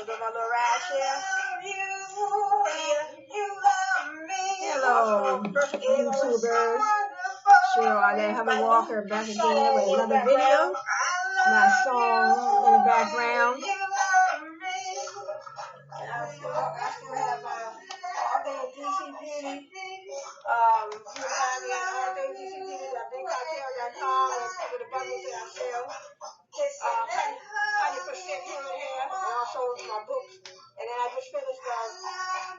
still doing my little ride share. Hello, YouTubers. Cheryl Arlette Hubbard Walker back again with another video. My song in the background. I still have all things DC Beauty. You can find me at allthingsdcbeauty.bigcartel.com and with the bundles that I sell. 100% human hair, and also my books. And then I just finished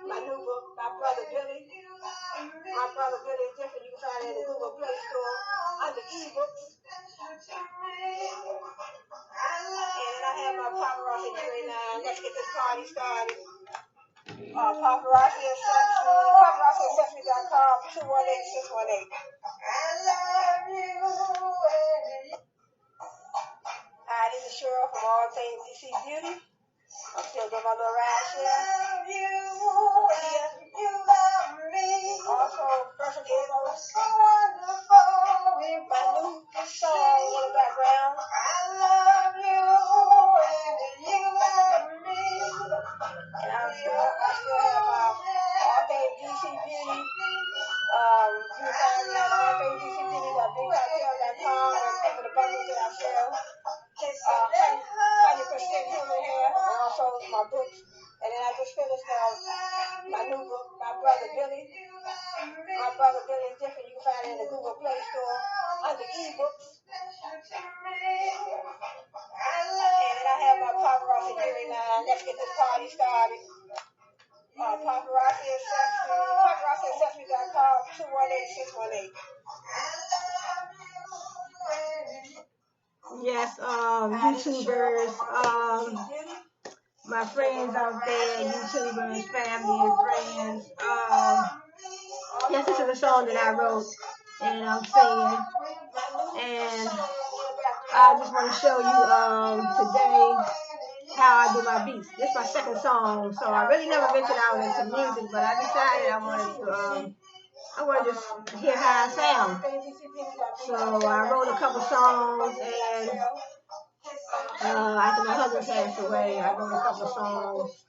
my new book, My Brother Billy. My Brother Billy is different. You can find it in the Google Play Store under ebooks. And then I have my paparazzi jewelry line. Let's get this party started. Paparazzi Accessories.com, 218-618. Hi, this is Cheryl from All Things DC Beauty. I'm still doing my little ride share. Also, first and foremost, my new song in the background. And I still have All Things DC Beauty. You can find me at allthingsdcbeauty.bigcartel.com and for the bundles that I sell. 100% human hair, and also my books. And then I just finished my new book, My Brother Billy. My Brother Billy is different. You can find it in the Google Play Store under ebooks. And then I have my paparazzi jewelry line. Let's get this party started. Paparazzi Accessories.com, 218-618. Yes, YouTubers, my friends out there, YouTubers, family and friends. Yes, this is a song that I wrote and I'm singing. And I just want to show you today how I do my beats. This is my second song, so I really never ventured out into music, but I decided I wanted to just hear how I sound. So I wrote a couple songs, and after my husband passed away, I wrote a couple songs,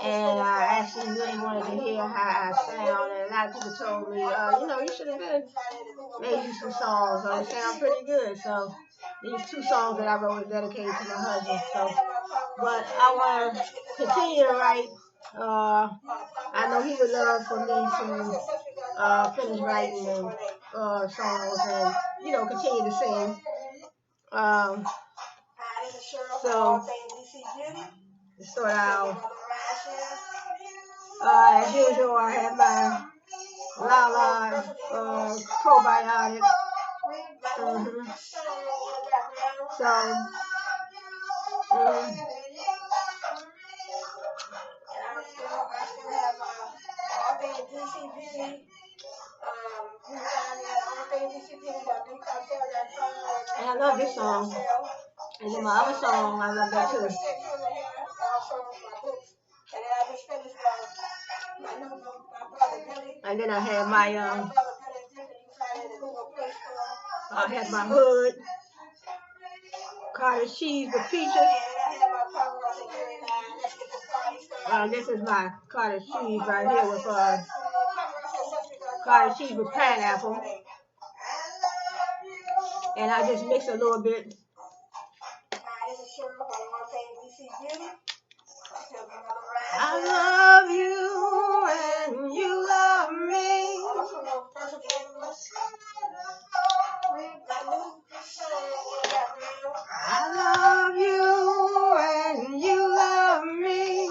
and I actually really wanted to hear how I sound. And a lot of people told me, you should have made you some songs, or they sound pretty good. So these two songs that I wrote are dedicated to my husband. So, but I want to continue to write. I know he would love for me to finish writing and songs and continue to sing. So to start out, as usual, I have my Lala probiotic. So. And I love this song. And then my other song, I love that too. And then I have my hood, cottage cheese with peaches. This is my cottage cheese right here with cottage cheese with pineapple. And I just mix a little bit. I love you and you love me. I love you and you love me.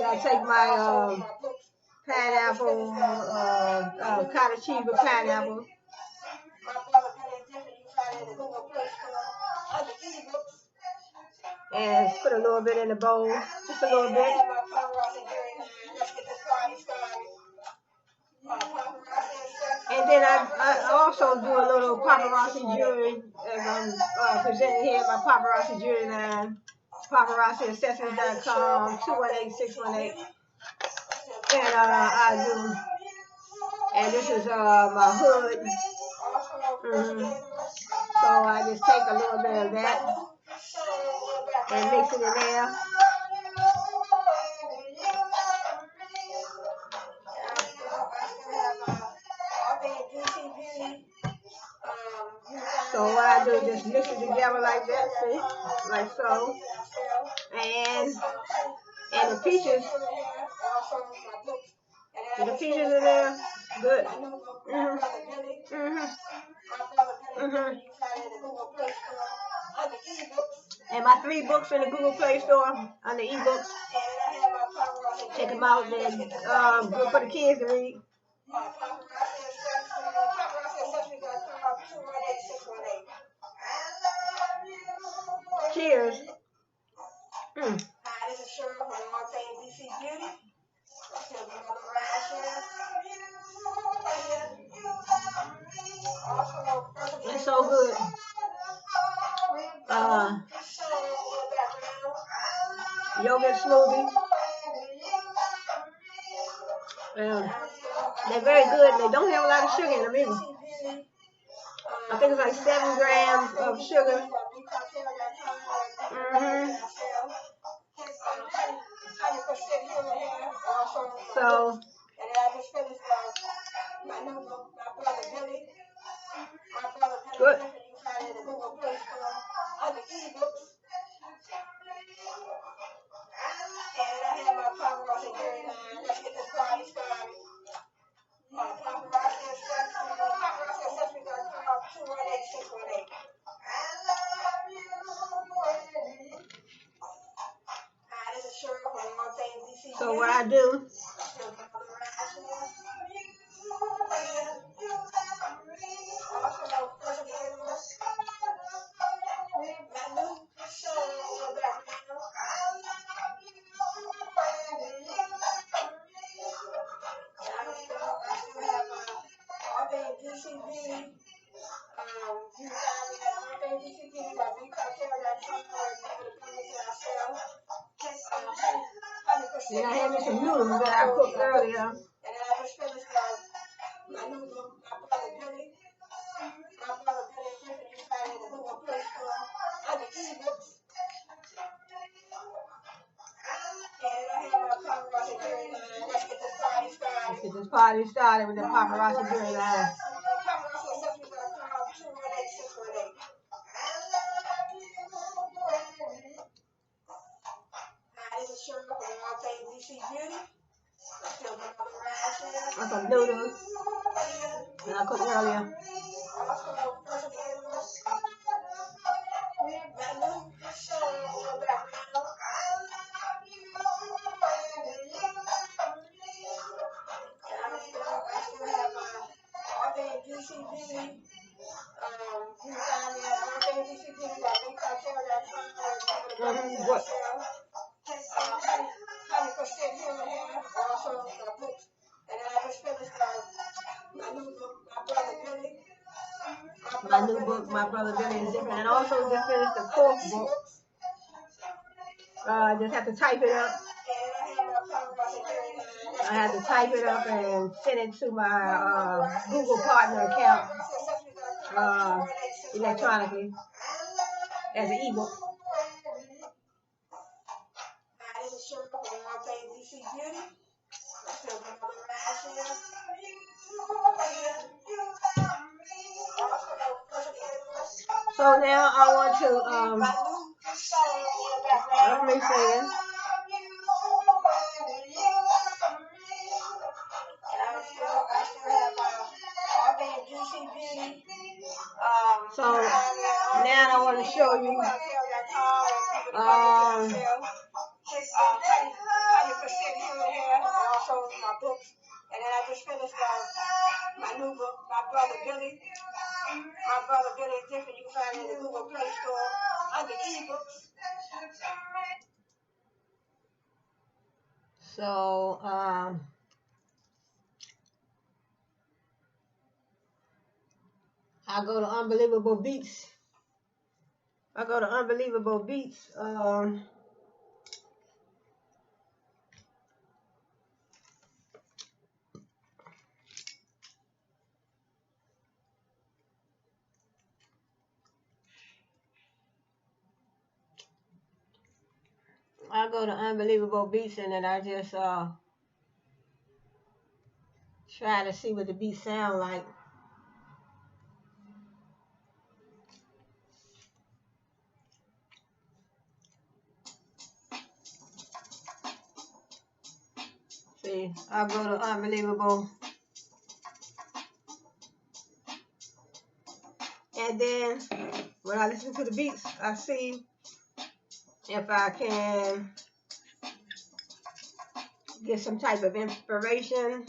I take my pineapple, cottage cheese with pineapple. And put a little bit in the bowl, just a little bit. And then I also do a little paparazzi jewelry as I'm presenting here my paparazzi jewelry line. Paparazzi Accessories.com, 218-618. And I do, and this is my hood. So I just take a little bit of that and mix it in there. So what I do is just mix it together like that, see, like so. And the peaches in there, good. And my 3 books in the Google Play Store on the ebooks. Check them out. They're good for the kids to read. Cheers. This is Cheryl from All Things DC Beauty. It's so good. Yogurt smoothie. They're very good. They don't have a lot of sugar in them either. I think it's like 7 grams of sugar. So, good. So what I do, then I had me some noodles that I cooked earlier. Let's get this party started with the paparazzi during that. And some noodles that I cooked earlier. What? My new book, My Brother Billy is Different, and also just finished the 4th book. I just have to type it up. I have to type it up and send it to my Google Partner account electronically as an ebook. So now I want to let me say it. So now I want to show you how you present human hair, and also my books. And then I just finished my new book, My Brother Billy. My Brother Billy is Different. You can find it in the Google Play Store under ebooks. So I go to Unbelievable Beats. I go to Unbelievable Beats and then I just try to see what the beats sound like. See, I go to Unbelievable, and then when I listen to the beats, I see if I can get some type of inspiration.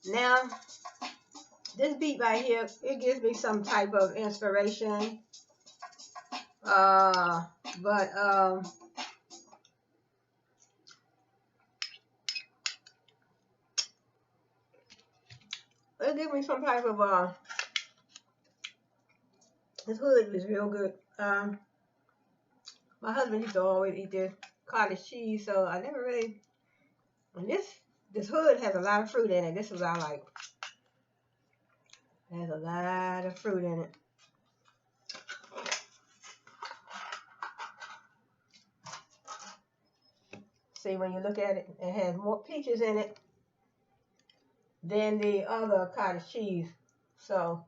Now, this beat right here, it gives me some type of inspiration. But it gives me some type of this hood is real good. My husband used to always eat this cottage cheese, so I never really. And this hood has a lot of fruit in it. This is what I like. It has a lot of fruit in it. See, when you look at it, it has more peaches in it than the other cottage cheese. So,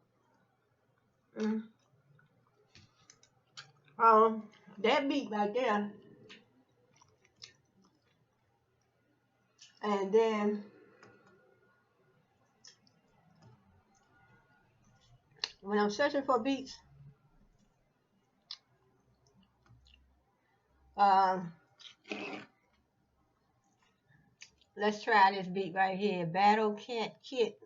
that beat right there. And then when I'm searching for beats, let's try this beat right here. Battle Cat Kit.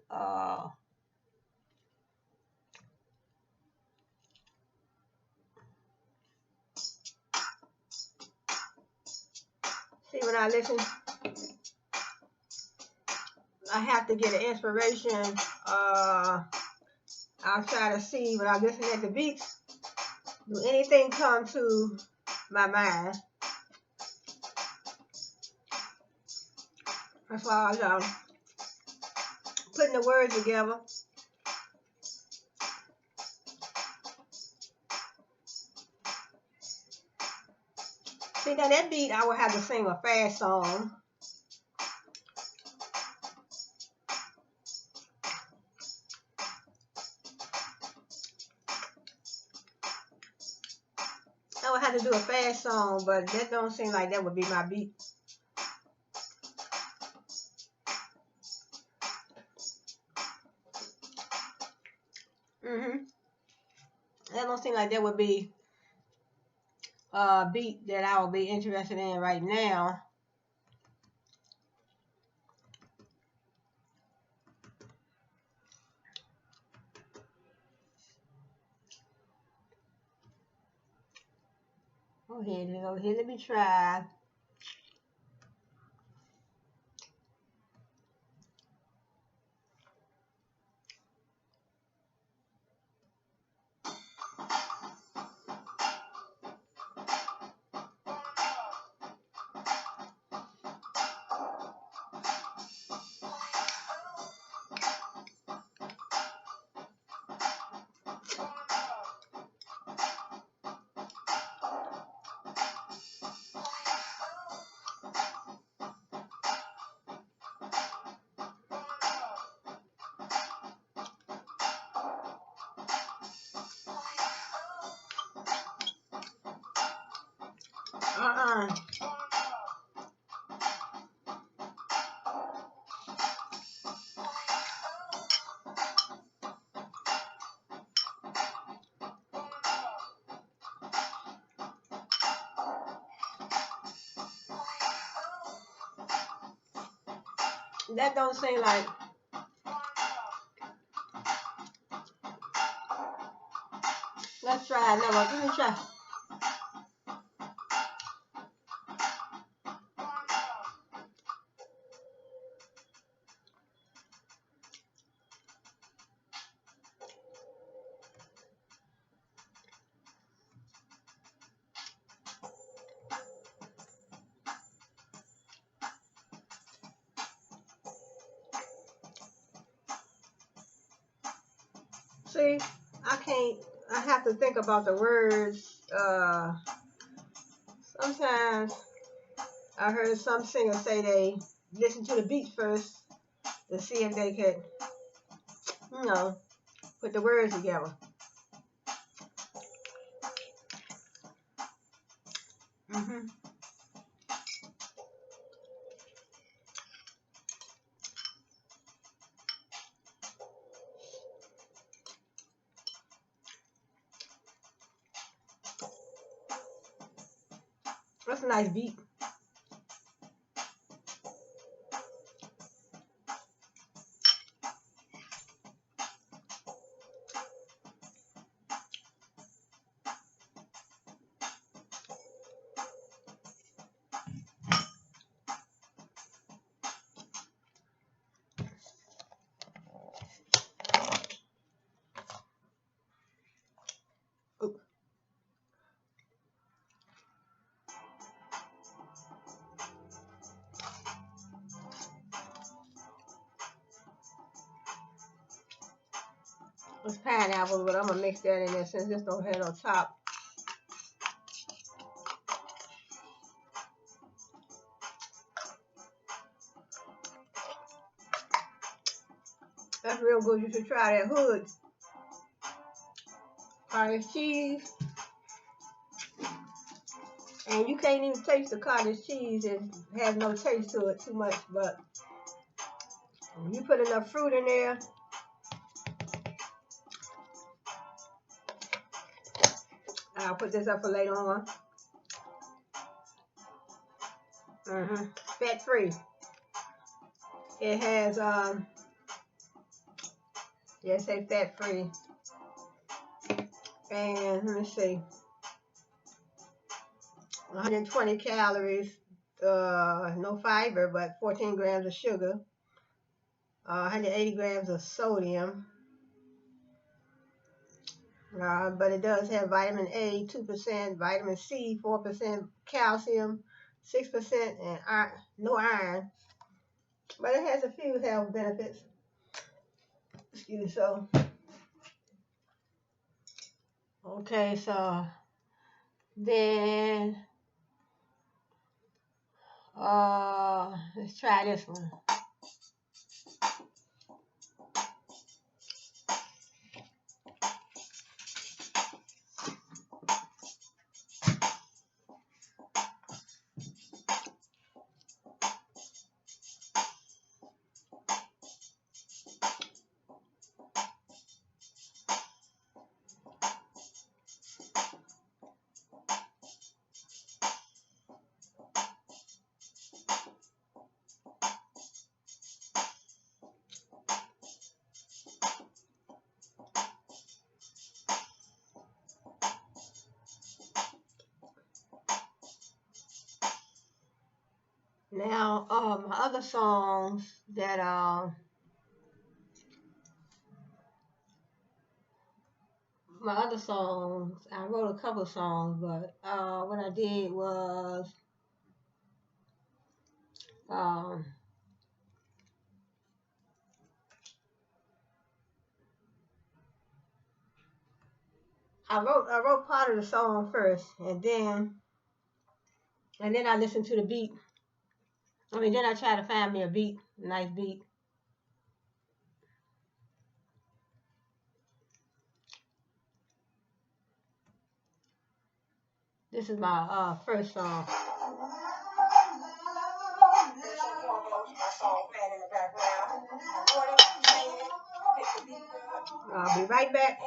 See, when I listen, I have to get an inspiration. I'll try to see when I listen at the beats, do anything come to my mind as far as putting the words together. See, now that beat, I would have to sing a fast song. I would have to do a fast song, but that don't seem like that would be my beat. That don't seem like that would be a beat that I would be interested in right now. Go ahead, let me try. That don't seem like. Let's try another. Let me try. See, I have to think about the words. Sometimes I heard some singers say they listen to the beats first to see if they could, you know, put the words together. Hmm. That's a nice beat. Ooh. It's pineapple, but I'm gonna mix that in there since this don't have no top. That's real good. You should try that hood. Cottage cheese. And you can't even taste the cottage cheese. It has no taste to it too much. But when you put enough fruit in there, I'll put this up for later on. Fat free. It has, yeah, say fat free. And let me see, 120 calories, no fiber, but 14 grams of sugar, 180 grams of sodium. But it does have vitamin A, 2%, vitamin C, 4%, calcium, 6%, and no iron. But it has a few health benefits. Excuse me, so. Okay, so then let's try this one. Now, my other songs that I wrote a couple songs, but what I did was um, I wrote part of the song first, and then I listened to the beat. Then I tried to find me a beat, a nice beat. This is my first song. I'll be right back.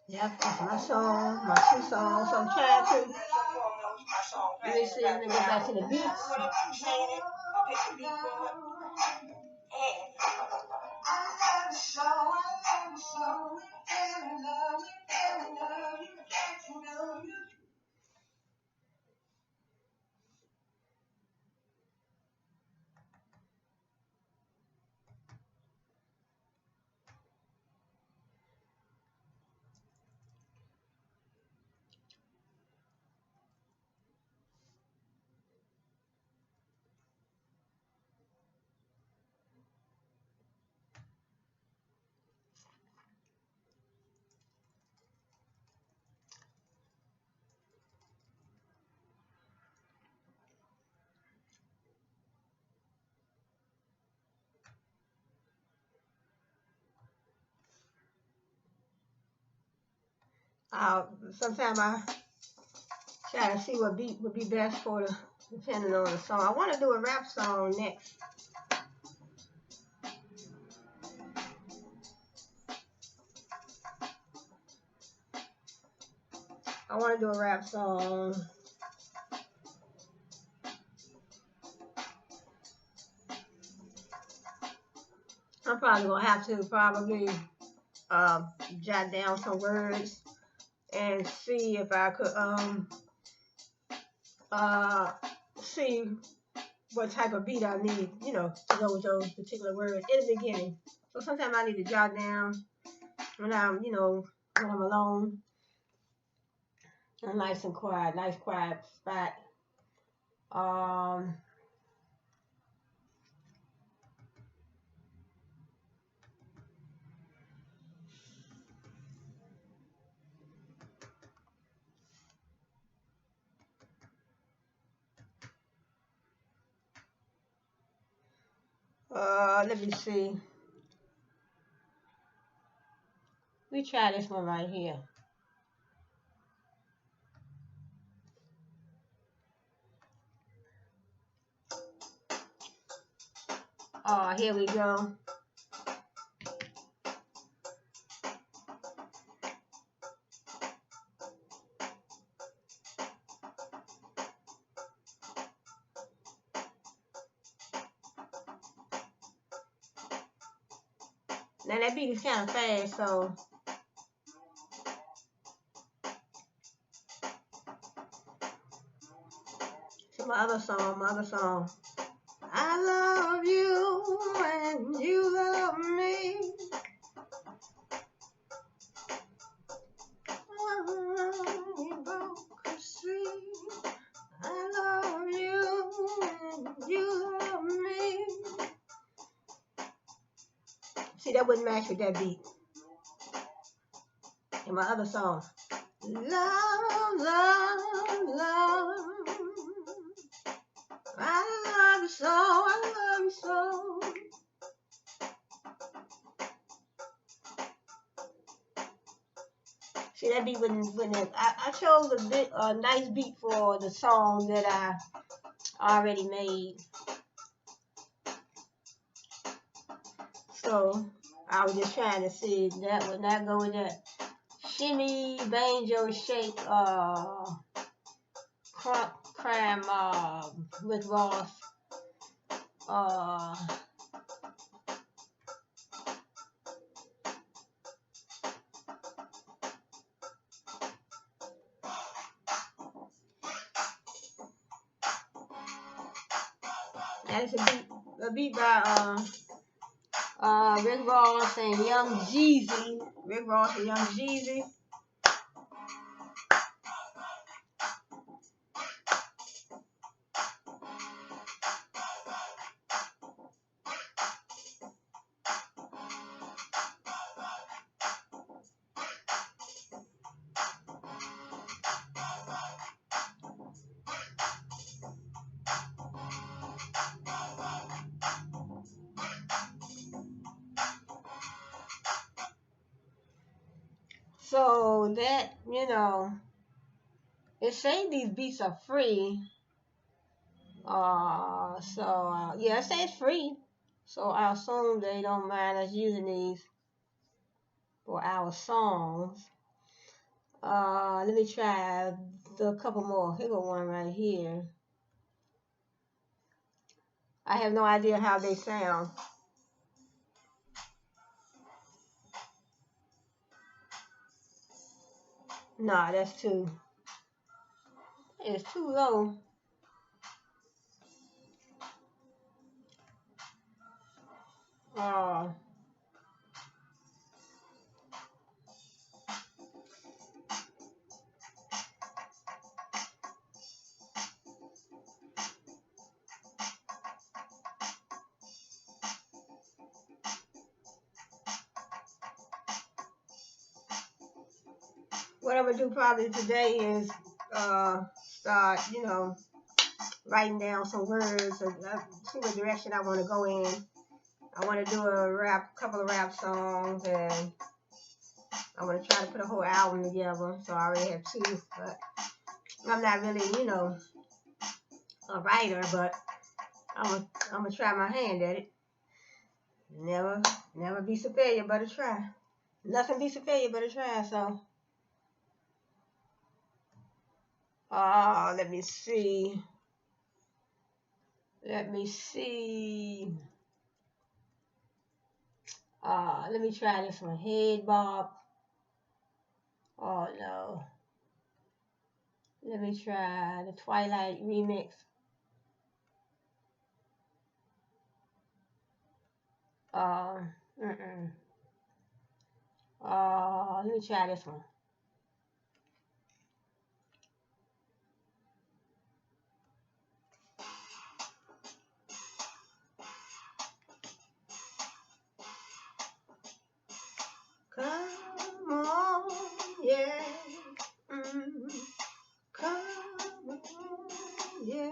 Yep, that's my song, my two songs. So I'm trying to. Let me see, let me go back to the beats. Sometimes I try to see what beat would be best for the, depending on the song. I want to do a rap song next. I want to do a rap song. I'm probably gonna have to jot down some words and see if I could uh see what type of beat I need, to go with those particular words in the beginning. So sometimes I need to jot down when I'm alone, and nice and quiet, nice quiet spot. Um, let me see. We try this one right here. Here we go. Now that beat is kind of fast, so see my other song. I love you and you love me. We both could see. I love you and you love me. See, that wouldn't match with that beat. In my other song. Love, love, love. I love you so, I love you so. See, that beat wouldn't I chose a nice beat for the song that I already made. So I was just trying to see if that would not go with that shimmy, banjo shake, crime, Rick Ross, that's a beat by Rick Ross and Young Jeezy. Rick Ross and Young Jeezy. So that, it say these beats are free, Yeah, it says free. So I assume they don't mind us using these for our songs. Let me try the couple more. Here go one right here. I have no idea how they sound. Nah, that's too. It's too low. Uh, what I'm gonna do probably today is start, writing down some words or see what direction I want to go in. I want to do couple of rap songs, and I want to try to put a whole album together. So I already have two, but I'm not really, a writer, but I'm gonna try my hand at it. Never, never be a failure, but a try. Nothing beats a failure but a try. So, let me see. Let me see. Let me try this one. Head Bob. Oh no. Let me try the Twilight remix. Uh, let me try this one. Come on, yeah. Mm, come on, yeah.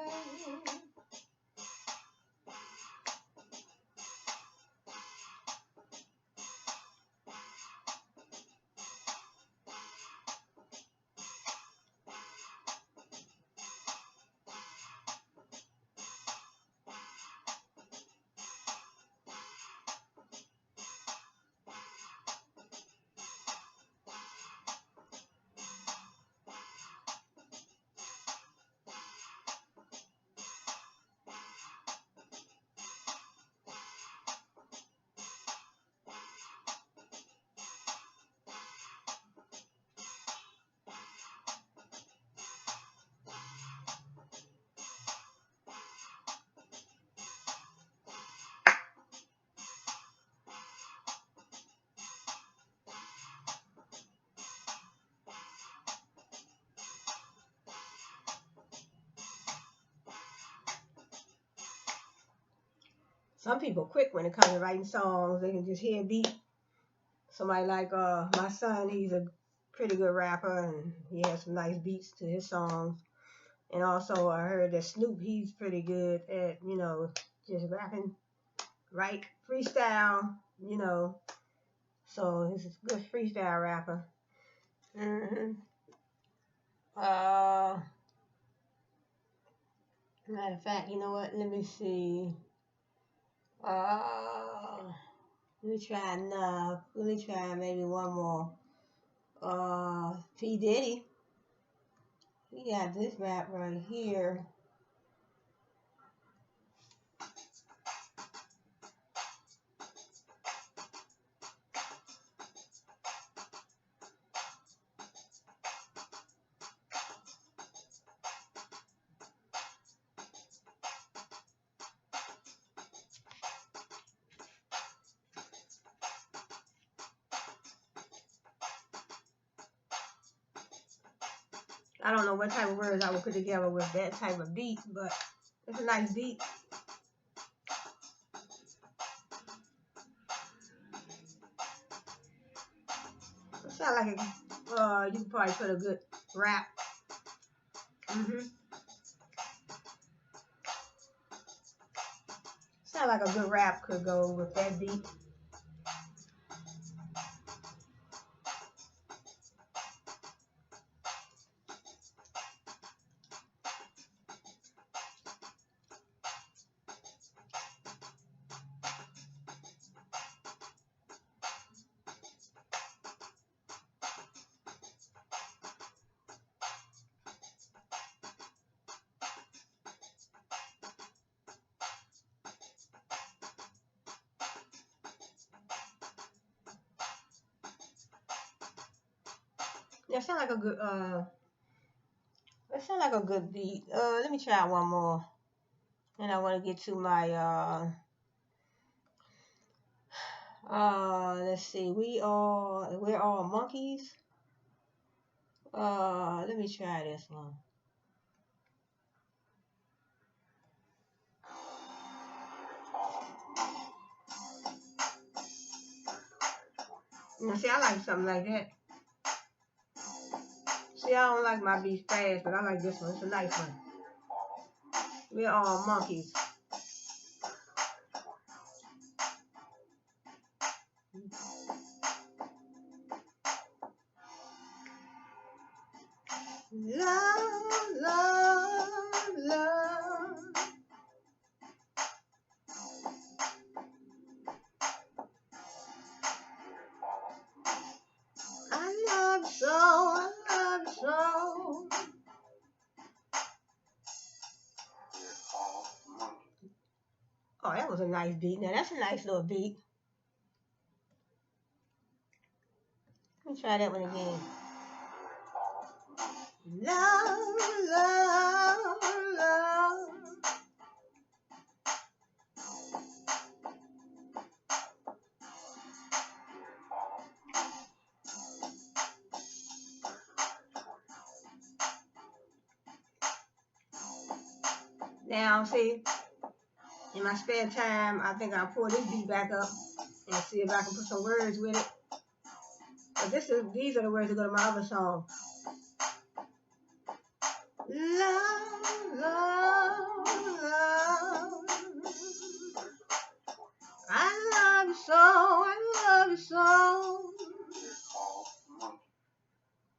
Some people quick when it comes to writing songs. They can just hear a beat. Somebody like my son, he's a pretty good rapper, and he has some nice beats to his songs. And also, I heard that Snoop, he's pretty good at just rapping, right, freestyle. So he's a good freestyle rapper. hmm Uh, Matter of fact, you know what? Let me see. Uh, Let me try enough. Let me try maybe one more. P Diddy. He got this rap right here. I don't know what type of words I would put together with that type of beat, but it's a nice beat. It sounds like you could probably put a good rap. Sound like a good rap could go with that beat. That sound like a good that sound like a good beat. Let me try one more. And I want to get to my let's see. We're all monkeys. Let me try this one. Now, see, I like something like that. See, I don't like my beef fast, but I like this one. It's a nice one. We're all monkeys. Love, love, love. I love so, I love so. Oh, that was a nice beat. Now, that's a nice little beat. Let me try that one again. Love, love, love. Now, see, in my spare time, I think I'll pull this beat back up and see if I can put some words with it. But these are the words that go to my other song. Love, love, love. I love you so, I love you so.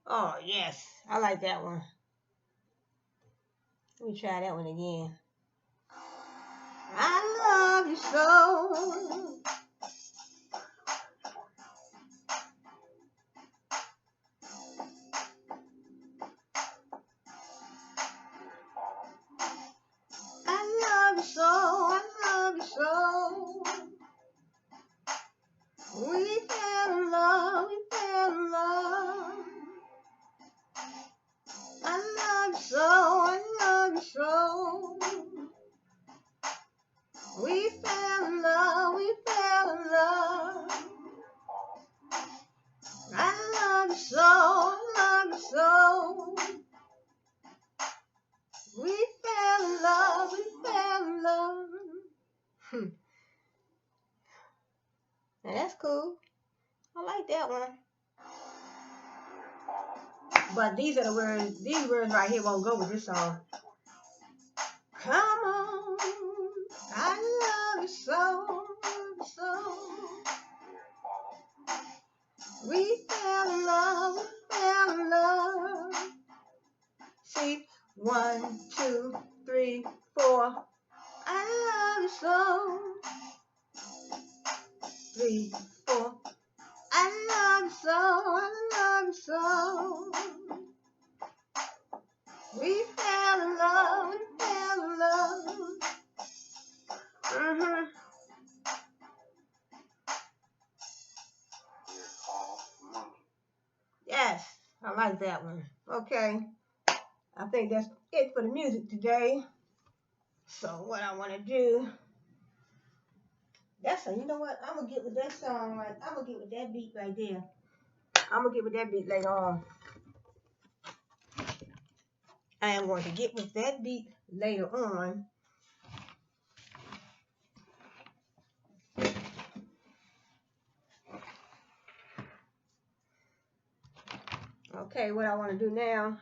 Oh, yes, I like that one. Let me try that one again. I love you so. I love you so, I love you so. We fell in love, we fell in love. I love you so, I love you so. We fell in love, we fell in love. I love you so, I love you so. We fell in love, we fell in love. Now that's cool. I like that one. But these are the words, these words right here won't go with this song. Come on, I love you so, so. We fell in love, we fell in love. See, 1, 2, 3, 4. I love you so. 3, 4. I love you so, I love you so. We fell in love, we fell in love. Yes, I like that one. Okay, I think that's it for the music today. So what I want to do, you know what? I'm gonna get with that song right. I'm gonna get with that beat right there. I'm gonna get with that beat later on. I am going to get with that beat later on. Okay, what I want to do now,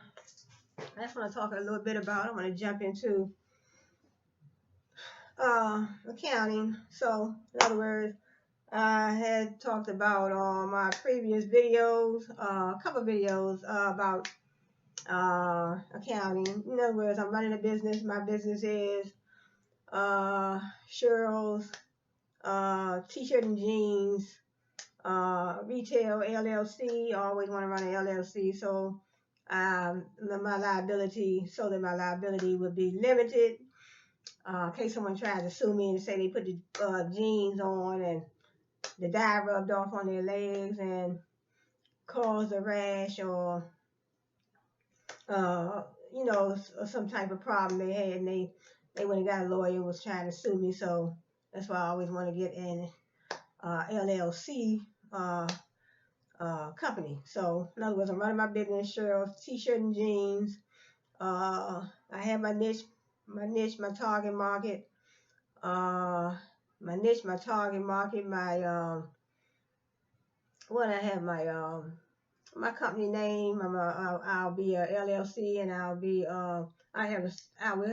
I just want to talk a little bit about, I want to jump into accounting. So, in other words, I had talked about on my previous videos, a couple videos about accounting. In other words, I'm running a business. My business is Cheryl's T-shirt and jeans retail LLC. I always want to run an LLC, so my liability would be limited. In case someone tries to sue me and say they put the jeans on and the dye rubbed off on their legs and caused a rash or uh, you know, some type of problem they had, and they went and got a lawyer who was trying to sue me. So that's why I always want to get an LLC uh, company. So in other words, I'm running my business, Cheryl, t-shirt and jeans. I have my target market, uh, my target market, what I have my company name. I'll be a LLC, and I will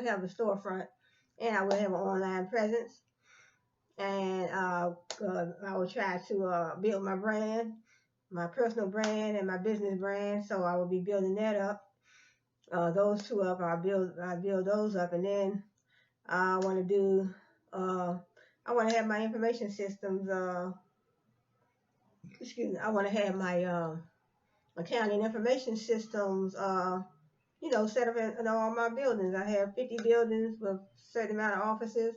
have a storefront, and I will have an online presence, and I will try to build my brand, my personal brand, and my business brand. So I will be building that up. Those two up, I build those up, and then I want to do. I want to have my information systems. Excuse me. I want to have my accounting information systems. Set up in all my buildings. I have 50 buildings with a certain amount of offices,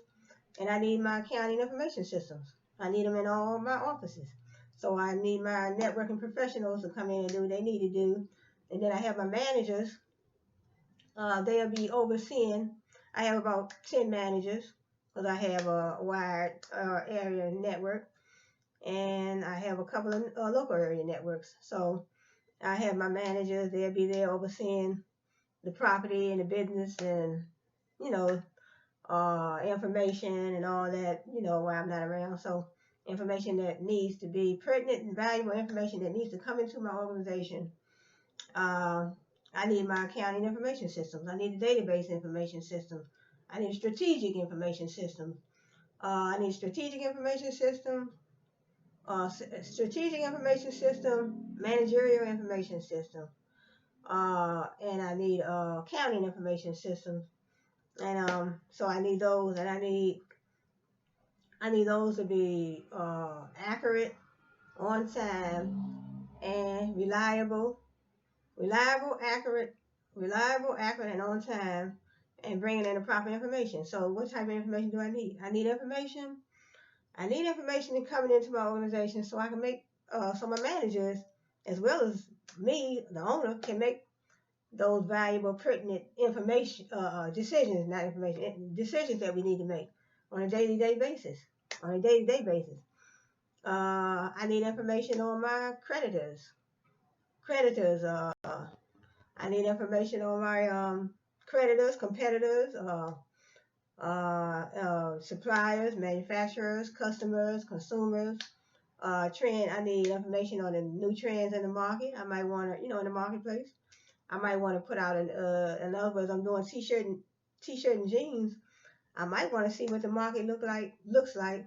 and I need my accounting information systems. I need them in all my offices. So I need my networking professionals to come in and do what they need to do. And then I have my managers. They'll be overseeing. I have about 10 managers because I have a wide area network, and I have a couple of local area networks. So I have my managers. They'll be there overseeing the property and the business, and you know information and all that, while I'm not around. So information that needs to be pertinent and valuable information that needs to come into my organization. Uh, I need my accounting information systems. I need a database information system. I need a strategic information system. I need strategic information system, managerial information system, and I need accounting information system. And so I need those, and I need those to be accurate, on time, and reliable, accurate, and on time, and bringing in the proper information. So what type of information do I need? I need information. I need information coming into my organization so I can make, so my managers, as well as me, the owner, can make those valuable, pertinent information, decisions, not information, decisions that we need to make on a day-to-day basis. I need information on my creditors. I need information on my creditors, competitors, suppliers, manufacturers, customers, consumers. Trend. I need information on the new trends in the market. I might want to, in the marketplace. I might want to put out in other words, I'm doing t-shirt and jeans. I might want to see what the market looks like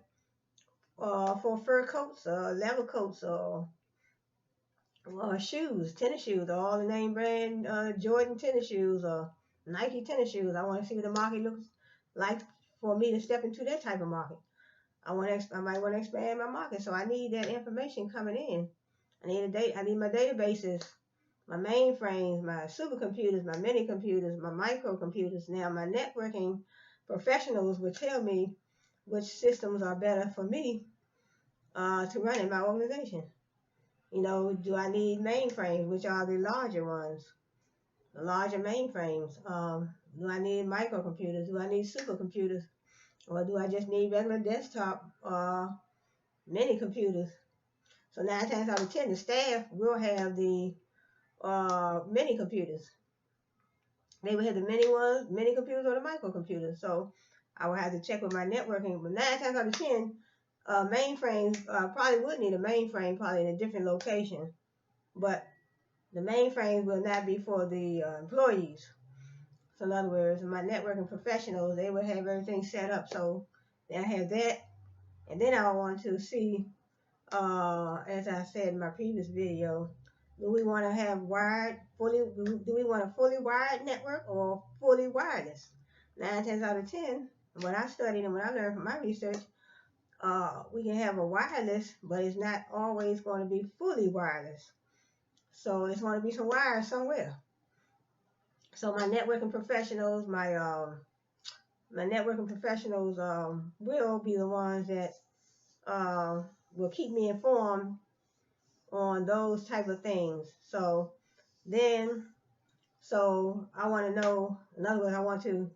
for fur coats, leather coats, or shoes, tennis shoes, all the name brand Jordan tennis shoes or Nike tennis shoes. I want to see what the market looks like for me to step into that type of market. I might want to expand my market, so I need that information coming in. I need my databases, my mainframes, my supercomputers, my mini computers, my microcomputers. Now my networking professionals will tell me which systems are better for me to run in my organization. Do I need mainframes, which are the larger ones, the larger mainframes? Do I need microcomputers? Do I need supercomputers? Or do I just need regular desktop mini computers? So 9 times out of 10, the staff will have the mini computers. They will have the mini computers or the microcomputers. So I will have to check with my networking. But 9 times out of 10, mainframes probably would need a mainframe, probably in a different location. But the mainframes will not be for the employees. So in other words, my networking professionals, they will have everything set up. So they'll have that. And then I want to see, as I said in my previous video, do we want to have do we want a fully wired network or fully wireless? 9 times out of 10, what I studied and what I learned from my research, we can have a wireless, but it's not always going to be fully wireless. So it's going to be some wires somewhere. So my networking professionals, will be the ones that will keep me informed on those type of things. So then, So I want to know, in other words, I want to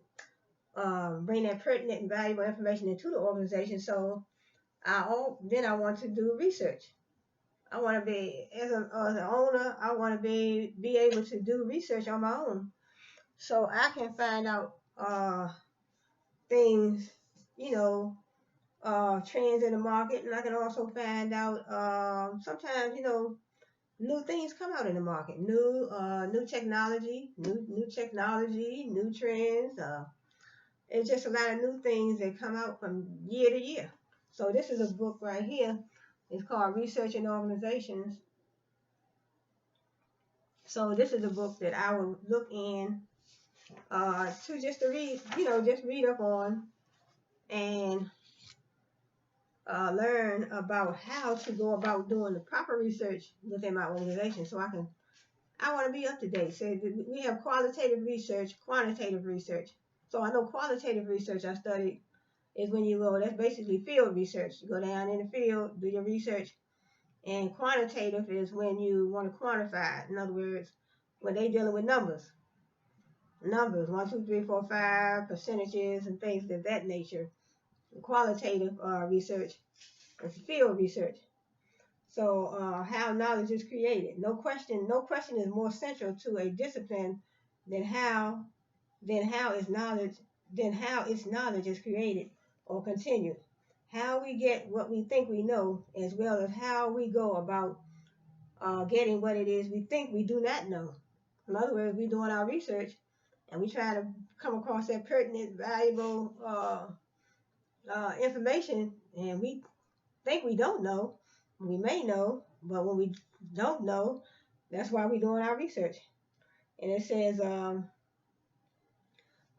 bring that pertinent and valuable information into the organization. So then I want to do research. I want to be, as an owner, I want to be able to do research on my own. So I can find out things, you know, trends in the market, and I can also find out sometimes, new things come out in the market, new technology, new technology, new trends. It's just a lot of new things that come out from year to year. So this is a book right here. It's called Research and Organizations. So this is a book that I would look in to read, just read up on and learn about how to go about doing the proper research within my organization. So I want to be up to date. So we have qualitative research, quantitative research. So I know qualitative research I studied is when you go, that's basically field research. You go down in the field, do your research. And quantitative is when you want to quantify it. In other words, when they dealing with numbers, 1, 2, 3, 4, 5, percentages and things of that nature. Qualitative research is field research. So how knowledge is created. No question is more central to a discipline than how its knowledge is created or continued. How we get what we think we know, as well as how we go about getting what it is we think we do not know. In other words, we're doing our research and we try to come across that pertinent, valuable information, and we think we don't know. We may know, but when we don't know, that's why we're doing our research. And it says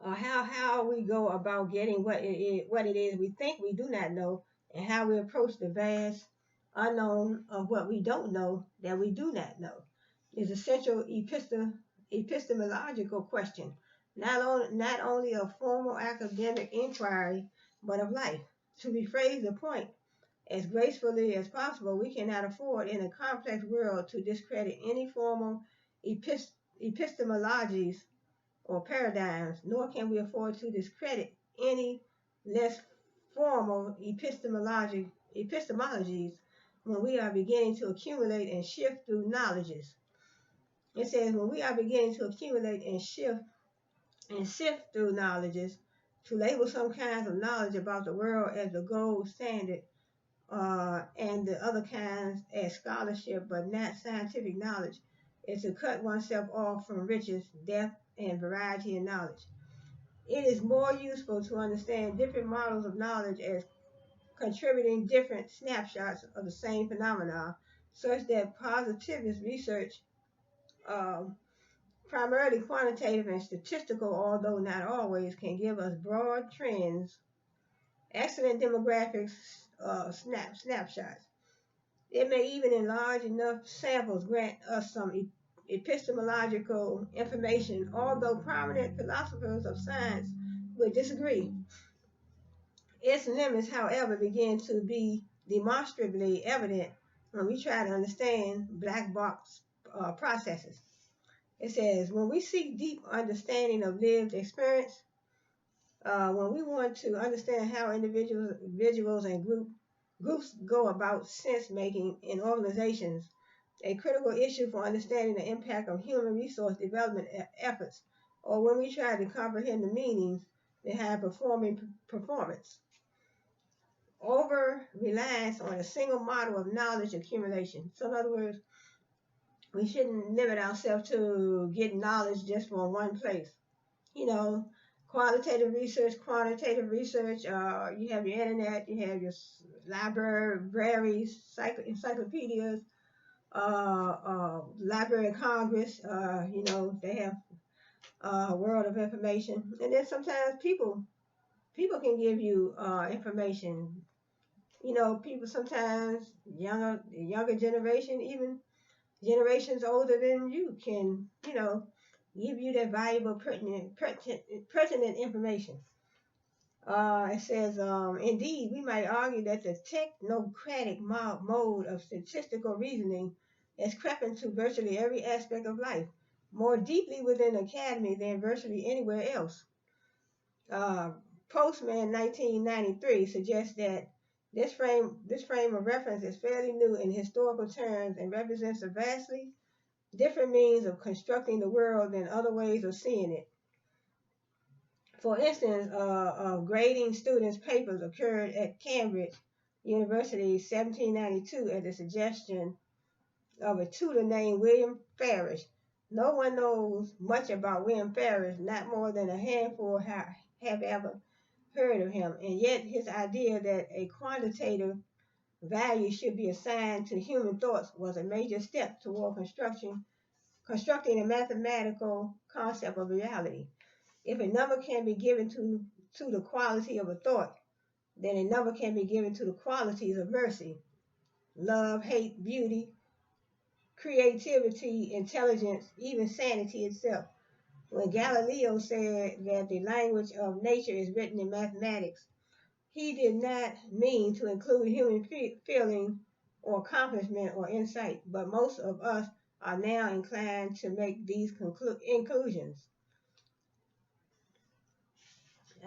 how we go about getting what it is we think we do not know, and how we approach the vast unknown of what we don't know that we do not know is a central epistemological question, not only of formal academic inquiry, but of life. To rephrase the point as gracefully as possible, we cannot afford in a complex world to discredit any formal epistemologies or paradigms, nor can we afford to discredit any less formal epistemologies when we are beginning to accumulate and shift through knowledges. It says when we are beginning to accumulate and sift through knowledges, to label some kinds of knowledge about the world as the gold standard, and the other kinds as scholarship but not scientific knowledge, is to cut oneself off from riches, depth, and variety in knowledge. It is more useful to understand different models of knowledge as contributing different snapshots of the same phenomena, such that positivist research, um, primarily quantitative and statistical, although not always, can give us broad trends, excellent demographics, snapshots. It may even in large enough samples grant us some epistemological information, although prominent philosophers of science would disagree. Its limits, however, begin to be demonstrably evident when we try to understand black box processes. It says, when we seek deep understanding of lived experience, when we want to understand how individuals and groups go about sense making in organizations, a critical issue for understanding the impact of human resource development efforts, or when we try to comprehend the meanings behind performance. Over reliance on a single model of knowledge accumulation. So in other words, we shouldn't limit ourselves to getting knowledge just from one place. You know, qualitative research, quantitative research. You have your internet, you have your libraries, encyclopedias, Library of Congress. They have a world of information, and then sometimes people can give you information. People sometimes younger generation, even generations older than you, can give you that valuable pertinent information. It says, indeed, we might argue that the technocratic mode of statistical reasoning has crept into virtually every aspect of life, more deeply within the academy than virtually anywhere else. Uh, Postman 1993 suggests that this frame of reference is fairly new in historical terms and represents a vastly different means of constructing the world than other ways of seeing it. For instance, grading students' papers occurred at Cambridge University 1792 at the suggestion of a tutor named William Farish. No one knows much about William Farish, not more than a handful have ever heard of him, and yet his idea that a quantitative value should be assigned to human thoughts was a major step toward constructing a mathematical concept of reality. If a number can be given to the quality of a thought, then a number can be given to the qualities of mercy, love, hate, beauty, creativity, intelligence, even sanity itself. When Galileo said that the language of nature is written in mathematics, he did not mean to include human feeling or accomplishment or insight, but most of us are now inclined to make these inclusions.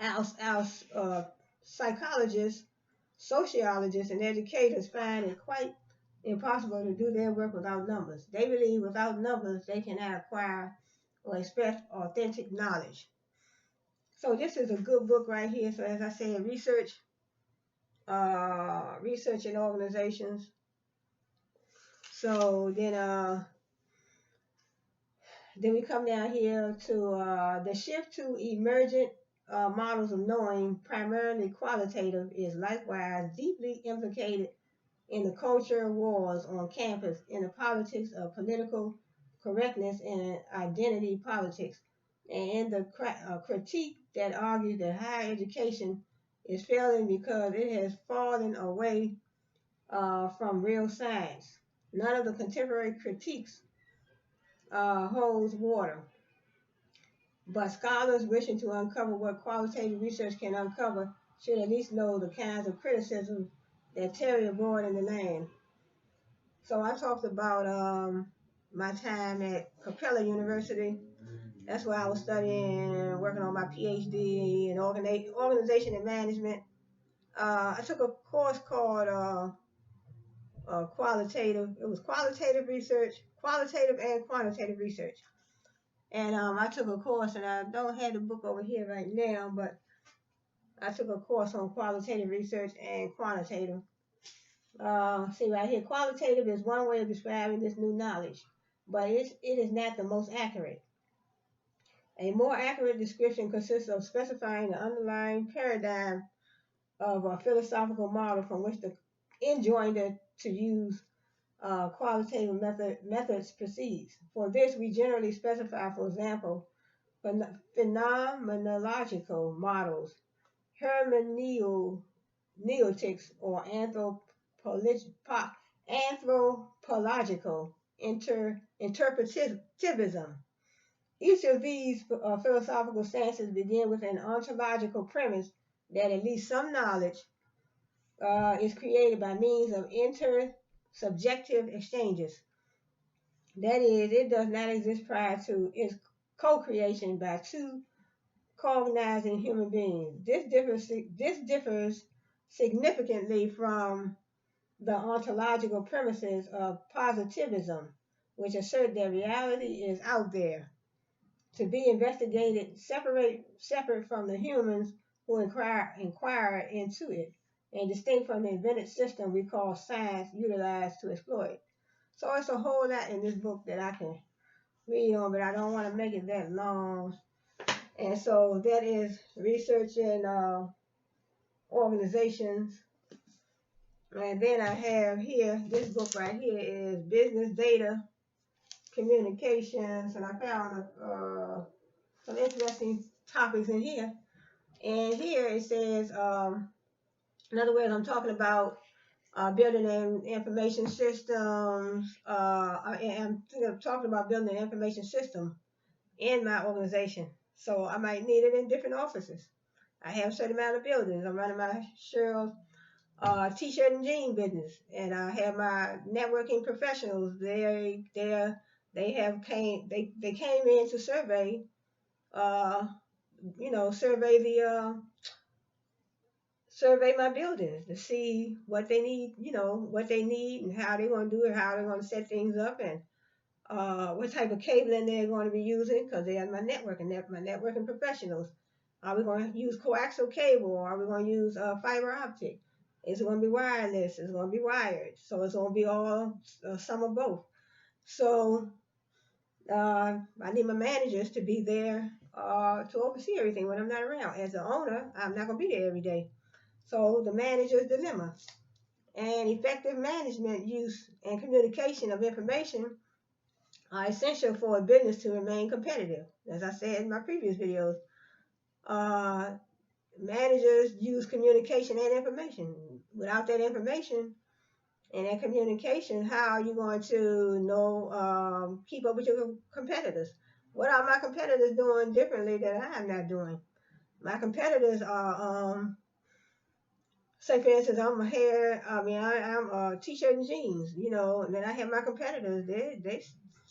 Our psychologists, sociologists, and educators find it quite impossible to do their work without numbers. They believe without numbers they cannot acquire or express authentic knowledge. So this is a good book right here. So as I said, research and organizations. So then we come down here to the shift to emergent models of knowing, primarily qualitative, is likewise deeply implicated in the culture wars on campus, in the politics of political correctness and identity politics, and in the critique that argues that higher education is failing because it has fallen away from real science. None of the contemporary critiques holds water, but scholars wishing to uncover what qualitative research can uncover should at least know the kinds of criticism that tarry abroad in the land. So I talked about my time at Capella University. That's where I was studying, working on my PhD in organization and management. I took a course called qualitative. It was qualitative research, qualitative and quantitative research. And I took a course, and I don't have the book over here right now, but I took a course on qualitative research and quantitative. See right here, qualitative is one way of describing this new knowledge, but it is not the most accurate. A more accurate description consists of specifying the underlying paradigm of a philosophical model from which the enjoiner to use qualitative methods proceeds. For this, we generally specify, for example, phenomenological models, hermeneutics, or anthropological interpretivism. Each of these philosophical stances begin with an ontological premise that at least some knowledge is created by means of intersubjective exchanges. That is, it does not exist prior to its co-creation by two cognizing human beings. This differs significantly from the ontological premises of positivism, which assert that reality is out there, to be investigated separate from the humans who inquire into it, and distinct from the invented system we call science utilized to exploit it. So it's a whole lot in this book that I can read on, but I don't want to make it that long. And so that is research and organizations. And then I have here, this book right here is Business Data Communications, and I found some interesting topics in here. And here it says, in other words, I'm talking about building information systems. I'm talking about building an information system in my organization. So I might need it in different offices. I have a certain amount of buildings. I'm running my Cheryl's t-shirt and jean business, and I have my networking professionals. They're They came in to survey, uh, survey survey my buildings to see what they need, what they need and how they're going to do it, how they're going to set things up, and what type of cabling they're going to be using, because they are my networking professionals. Are we going to use coaxial cable, or are we going to use fiber optic? Is it going to be wireless? Is it going to be wired? So it's going to be all some of both. So I need my managers to be there to oversee everything when I'm not around. As an owner, I'm not going to be there every day. So the manager's dilemma and effective management, use, and communication of information are essential for a business to remain competitive. As I said in my previous videos, uh, managers use communication and information. Without that information and that communication, how are you going to keep up with your competitors? What are my competitors doing differently that I am not doing? My competitors are, say for instance, I'm a t-shirt and jeans, and then I have my competitors.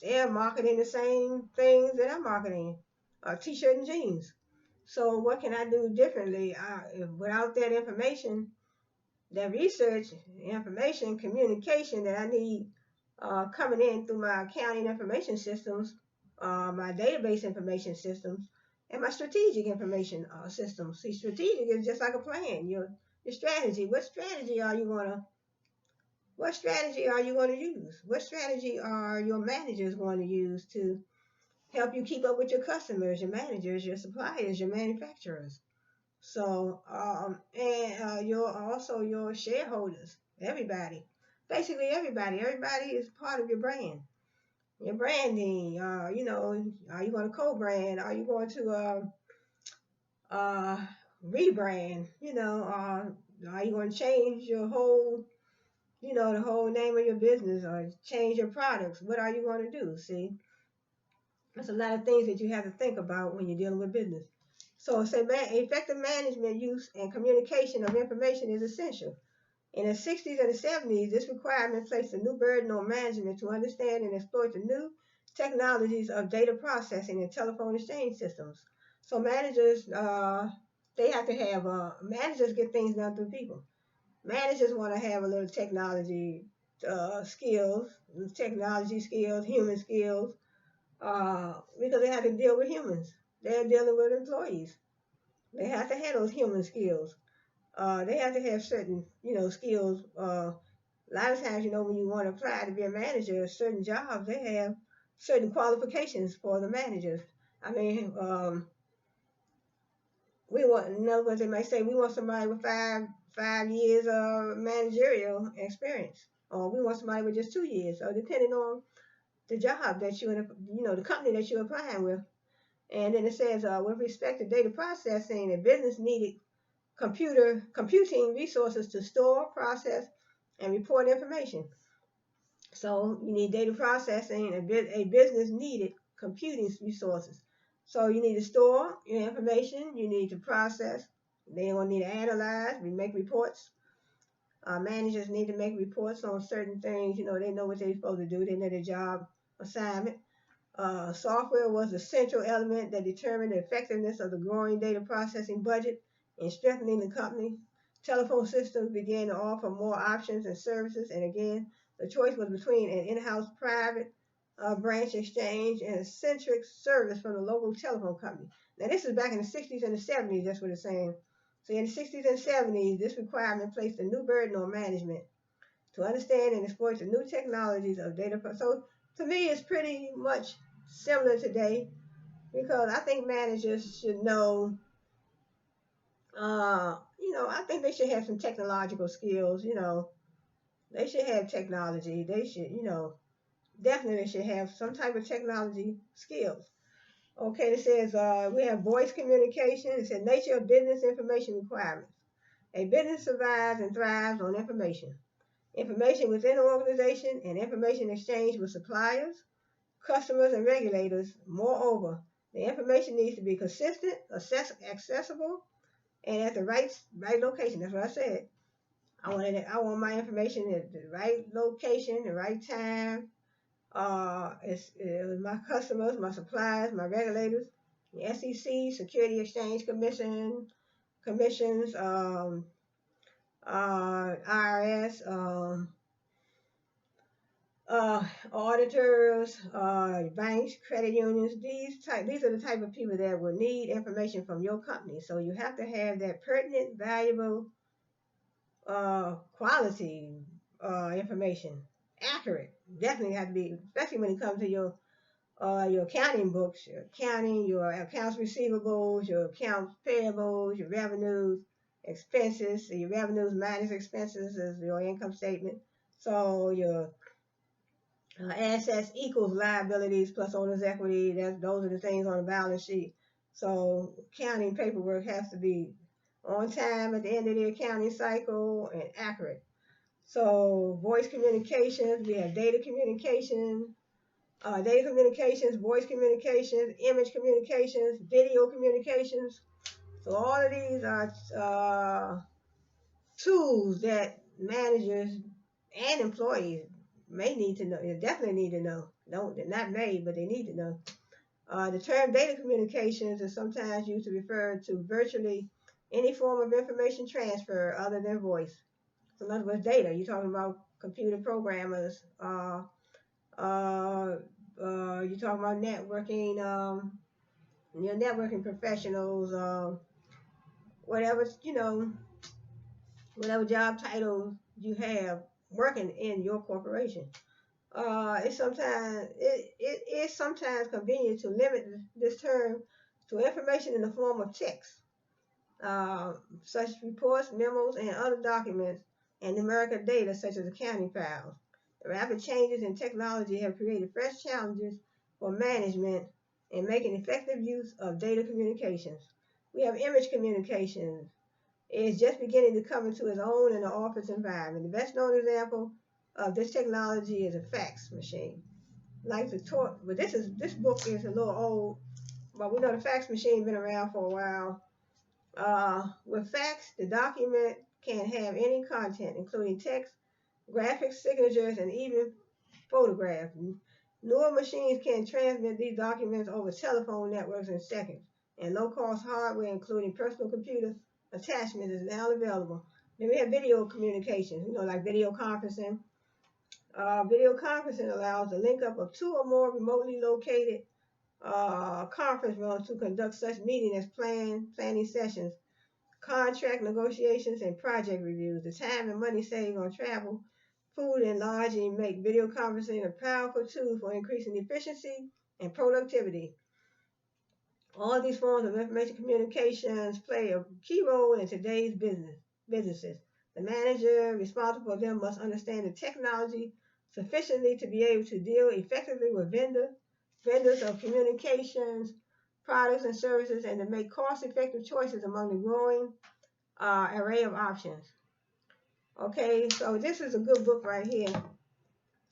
They're marketing the same things that I'm marketing, t-shirt and jeans. So what can I do differently? Without that information, that research, information, communication that I need coming in through my accounting information systems, my database information systems, and my strategic information systems. See, strategic is just like a plan. Your strategy. What strategy are you going to use? What strategy are your managers going to use to help you keep up with your customers, your managers, your suppliers, your manufacturers? So, and your shareholders, everybody, basically everybody. Everybody is part of your brand. Your branding. Are you going to co-brand? Are you going to uh, rebrand? Are you going to change your whole, the whole name of your business, or change your products? What are you going to do? See, there's a lot of things that you have to think about when you're dealing with business. So, say, effective management, use, and communication of information is essential. In the 60s and the 70s, this requirement placed a new burden on management to understand and exploit the new technologies of data processing and telephone exchange systems. So managers, they have to have managers get things done through people. Managers want to have a little technology skills, human skills, because they have to deal with humans. They're dealing with employees. They have to have those human skills. They have to have certain, skills. A lot of times, when you want to apply to be a manager, certain jobs, they have certain qualifications for the managers. I mean, in other words, they might say, we want somebody with five years of managerial experience, or we want somebody with just 2 years, or depending on the job that the company that you're applying with. And then it says, with respect to data processing, the business needed computing resources to store, process, and report information. So you need data processing, and a business needed computing resources. So you need to store your information, you need to process, they will need to analyze, we make reports. Managers need to make reports on certain things, they know what they're supposed to do, they know their job assignment. Software was the central element that determined the effectiveness of the growing data processing budget in strengthening the company. Telephone systems began to offer more options and services, and again, the choice was between an in-house private branch exchange and a centric service from the local telephone company. Now, this is back in the 60s and the 70s, that's what it's saying. So in the 60s and 70s, this requirement placed a new burden on management to understand and exploit the new technologies of data. So to me, it's pretty much similar today, because I think managers should know, I think they should have some technological skills, they should have technology. They should, definitely should have some type of technology skills. Okay, it says we have voice communication. It says nature of business information requirements. A business survives and thrives on information. Information within an organization and information exchange with suppliers, customers, and regulators. Moreover, the information needs to be consistent, accessible, and at the right location. That's what I said. I want my information at the right location, the right time, It's my customers, my suppliers, my regulators, the SEC, Security Exchange Commissions, IRS, auditors, banks, credit unions. These are the type of people that will need information from your company. So you have to have that pertinent, valuable, quality information, accurate. Definitely have to be, especially when it comes to your accounting books, your accounting, your accounts receivables, your accounts payables, your revenues, expenses. So your revenues minus expenses is your income statement. So your assets equals liabilities plus owner's equity. Those are the things on the balance sheet. So accounting paperwork has to be on time at the end of the accounting cycle and accurate. So voice communications, we have data communications, voice communications, image communications, video communications. So all of these are tools that managers and employees may need to know. They definitely need to know. Don't Not may, but they need to know. The term data communications is sometimes used to refer to virtually any form of information transfer other than voice. So in other words, data. You're talking about computer programmers. Uh, you're talking about networking. Your networking professionals. Whatever whatever job title you have working in your corporation. It is sometimes convenient to limit this term to information in the form of text, uh, such as reports, memos, and other documents, and numerical data such as accounting files. The rapid changes in technology have created fresh challenges for management in making effective use of data communications. We have image communications. It's just beginning to come into its own in the office environment. The best known example of this technology is a fax machine. Like the talk, but this book is a little old, but we know the fax machine been around for a while. With fax, the document can have any content, including text, graphics, signatures, and even photographs. Newer machines can transmit these documents over telephone networks in seconds, and low-cost hardware, including personal computer attachments, is now available. Then we have video communications, like video conferencing. Video conferencing allows the link up of two or more remotely located conference rooms to conduct such meetings as planning sessions, contract negotiations, and project reviews. The time and money saved on travel, food, and lodging make video conferencing a powerful tool for increasing efficiency and productivity. All these forms of information communications play a key role in today's businesses. The manager responsible for them must understand the technology sufficiently to be able to deal effectively with vendors of communications, products, and services, and to make cost-effective choices among the growing array of options. Okay, so this is a good book right here.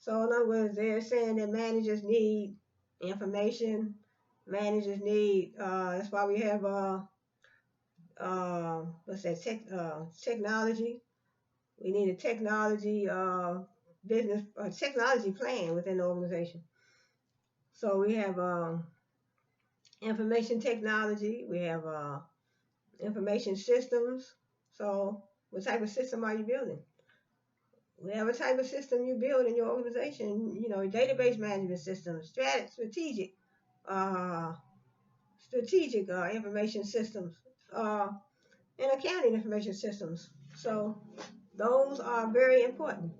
So in other words, they're saying that managers need information. Managers need. That's why we have technology. We need a technology business technology plan within the organization. So we have information technology. We have information systems. So what type of system are you building? Whatever type of system you build in your organization, database management systems, uh, strategic information systems, and accounting information systems. So those are very important.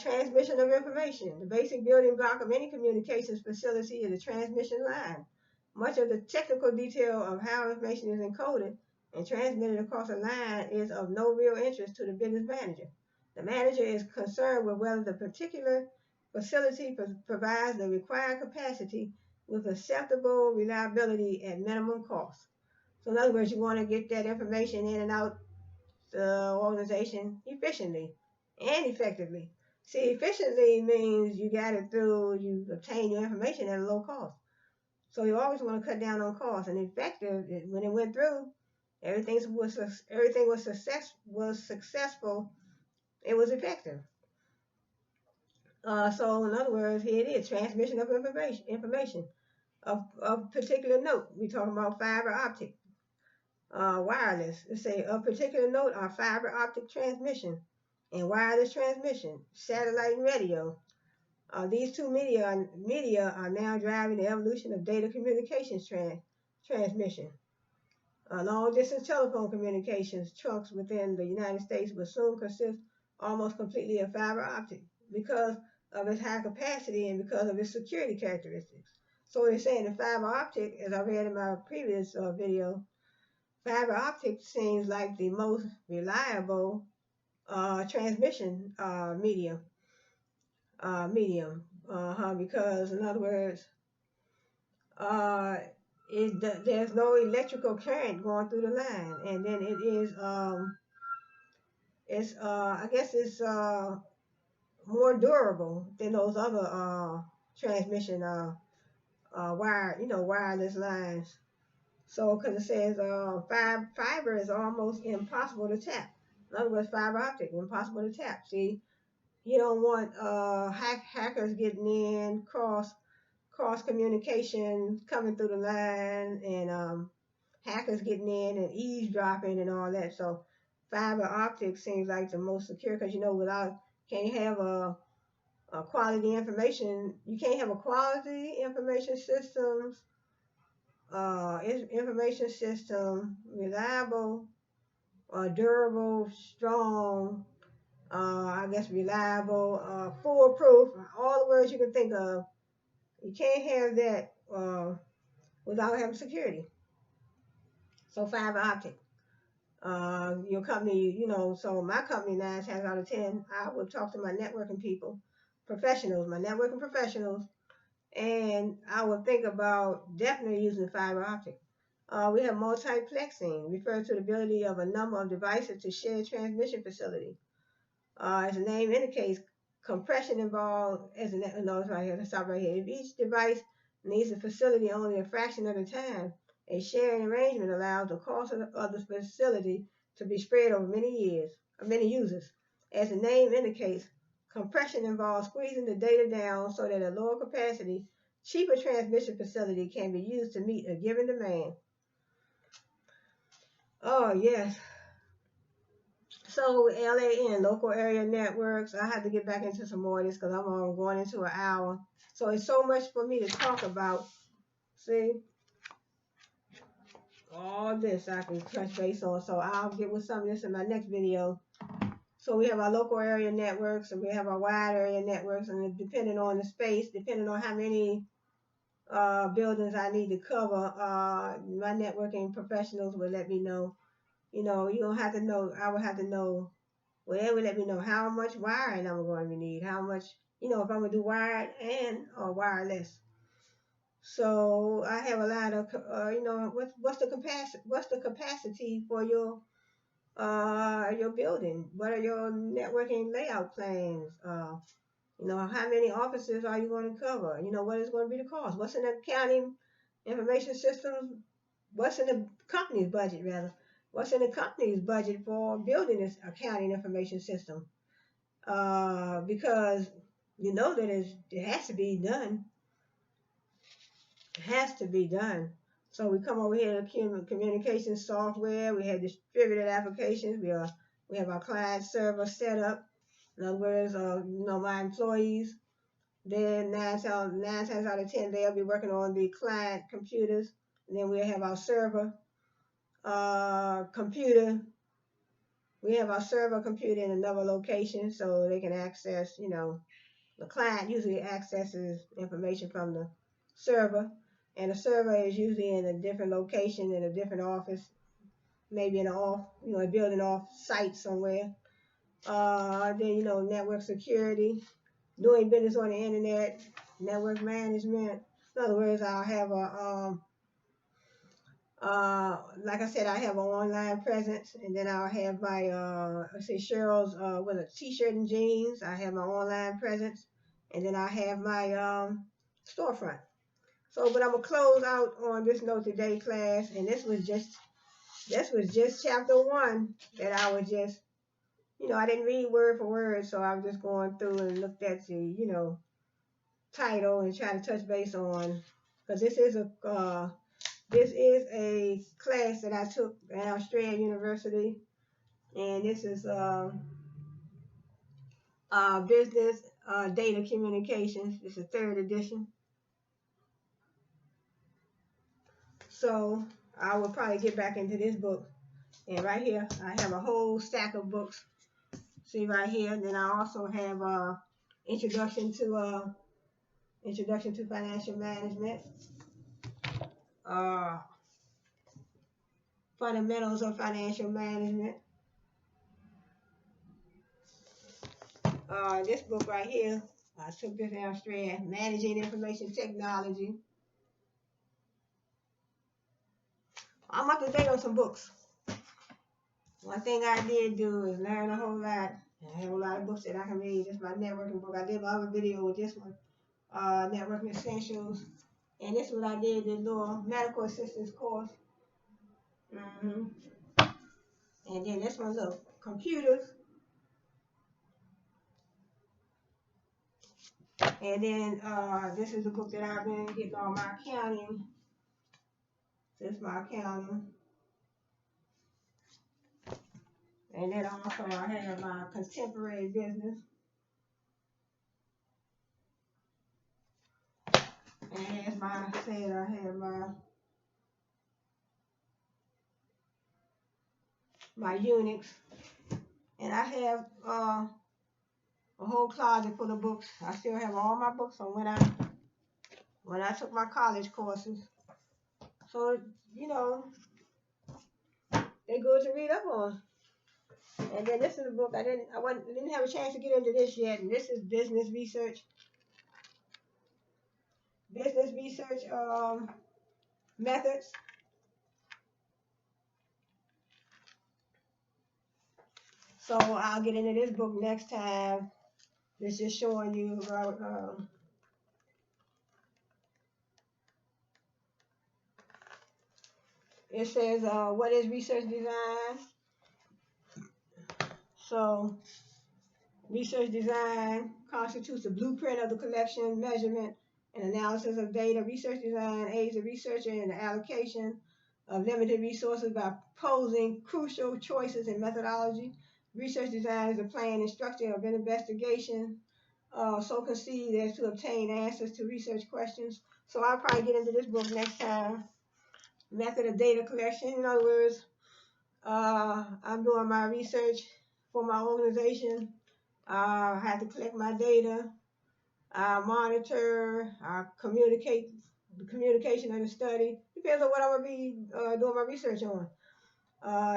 Transmission of information. The basic building block of any communications facility is a transmission line. Much of the technical detail of how information is encoded and transmitted across a line is of no real interest to the business manager. The manager is concerned with whether the particular facility provides the required capacity with acceptable reliability at minimum cost. So in other words, you want to get that information in and out the organization efficiently and effectively. See, efficiently means you obtain your information at a low cost. So you always want to cut down on costs. And effective, when it went through, everything was successful. It was effective. So in other words, here it is, transmission of information of particular note. We're talking about fiber optic, wireless. Let's say of particular note are fiber optic transmission and wireless transmission, satellite and radio. These two media are now driving the evolution of data communications transmission. Long distance telephone communications trunks within the United States will soon consist almost completely of fiber optic because of its high capacity and because of its security characteristics. So they're saying the fiber optic, as I read in my previous video, fiber optic seems like the most reliable transmission medium. Because in other words, uh, there's no electrical current going through the line, and then it is it's I guess it's more durable than those other transmission wireless lines. So because it says fiber is almost impossible to tap. In other words, fiber optic impossible to tap. See, you don't want hackers getting in, cross communication coming through the line, and hackers getting in and eavesdropping and all that. So fiber optic seems like the most secure because without can't have a quality information. You can't have a quality information systems. Information system reliable, durable, strong. I guess reliable, foolproof. All the words you can think of. You can't have that without having security. So fiber optic. Your company, so my company 9 times out of 10, I would talk to my networking people, professionals, my networking professionals, and I would think about definitely using fiber optic. We have multiplexing, refers to the ability of a number of devices to share transmission facility. As the name indicates, compression involved, no, it's right here, let's stop right here. If each device needs a facility only a fraction of the time, a sharing arrangement allows the cost of the facility to be spread over many users. As the name indicates, compression involves squeezing the data down so that a lower capacity, cheaper transmission facility can be used to meet a given demand. Oh, yes. So LAN, local area networks, I had to get back into some more of this because I'm going into an hour. So it's so much for me to talk about. See, all this I can touch base on. So I'll get with some of this in my next video. So we have our local area networks and we have our wide area networks, and depending on the space, depending on how many buildings I need to cover, my networking professionals will let me know. You don't have to know. I would have to know. Well, they would let me know how much wiring I'm going to need, how much, if I'm going to do wired and or wireless. So I have a lot of, what's the capacity for your building? What are your networking layout plans? How many offices are you going to cover? What is going to be the cost? What's in the accounting information systems? What's in the company's budget, rather? What's in the company's budget for building this accounting information system? Because that it has to be done. It has to be done. So we come over here to communication software. We have distributed applications. We have our client server set up. In other words, my employees, then 9 times out of 10, they'll be working on the client computers. And then we'll have our server computer. We have our server computer in another location so they can access, the client usually accesses information from the server. And the server is usually in a different location, in a different office, maybe in a building off site somewhere. Then, network security, doing business on the internet, network management. In other words, I'll have like I said, I have an online presence, and then I'll have my, let's say Cheryl's, with a t-shirt and jeans. I have my online presence, and then I have my storefront. So, but I'm gonna close out on this note today, class, and this was just chapter 1 that I was just, I didn't read word for word, so I was just going through and looked at the, title and trying to touch base on, because this is a class that I took at Australia University, and this is business data communications. This is third edition. So I will probably get back into this book. And right here, I have a whole stack of books. See right here. And then I also have introduction to financial management, uh, fundamentals of financial management. This book right here, I took this in Australia, Managing Information Technology. I'm up to date on some books. One thing I did do is learn a whole lot. I have a lot of books that I can read. This is my networking book. I did my other video with this one, Networking Essentials. And this is what I did, this little medical assistance course. And then this one, look, computers. And then this is the book that I've been getting all my accounting. This is my accounting. And then also I have my contemporary business. And as I said, I have my Unix. And I have a whole closet full of books. I still have all my books on when I took my college courses. So, they're good to read up on. And then this is a book I didn't have a chance to get into this yet. And this is business research. Business research methods. So I'll get into this book next time. It's just showing you about it says what is research design. So research design constitutes a blueprint of the collection, measurement, and analysis of data. Research design aids the researcher in the allocation of limited resources by posing crucial choices in methodology. Research design is a plan and structure of an investigation so conceived as to obtain answers to research questions. So I'll probably get into this book next time. Method of data collection. In other words, I'm doing my research for my organization. I have to collect my data. I monitor. I communicate the communication of the study. Depends on what I'm going to be doing my research on.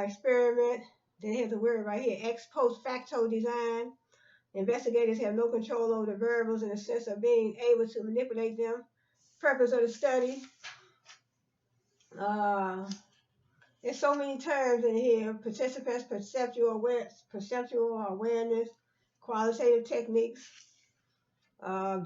Experiment. Then here's the word right here. Ex post facto design. Investigators have no control over the variables in the sense of being able to manipulate them. Purpose of the study. There's so many terms in here. Participants, perceptual awareness, qualitative techniques, the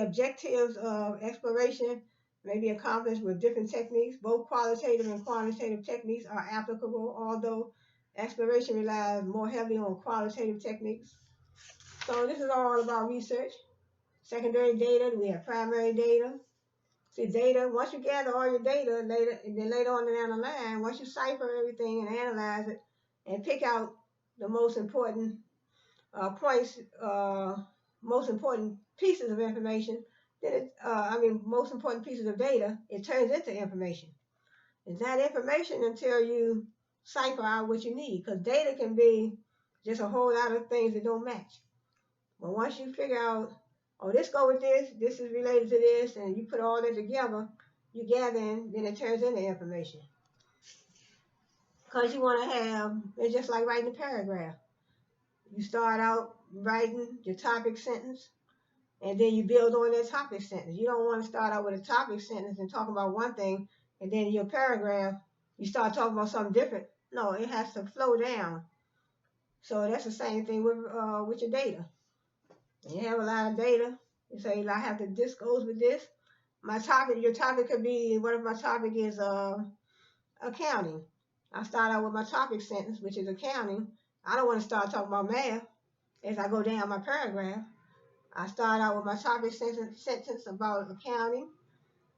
objectives of exploration may be accomplished with different techniques. Both qualitative and quantitative techniques are applicable, although exploration relies more heavily on qualitative techniques. So this is all about research. Secondary data, we have primary data. See, data, once you gather all your data, later on down the line, once you cipher everything and analyze it and pick out the most important points, most important pieces of information, then most important pieces of data, it turns into information. It's not information until you cipher out what you need, because data can be just a whole lot of things that don't match. But once you figure out, oh, this go with this is related to this, and you put all that together, you gather, and then it turns into information. Because you want to have, it's just like writing a paragraph. You start out writing your topic sentence, and then you build on that topic sentence. You don't want to start out with a topic sentence and talk about one thing, and then in your paragraph, you start talking about something different. No, it has to flow down. So that's the same thing with your data. When you have a lot of data, you say, I have to, this goes with this. Your topic could be, what if my topic is accounting? I start out with my topic sentence, which is accounting. I don't want to start talking about math as I go down my paragraph. I start out with my topic sentence about accounting,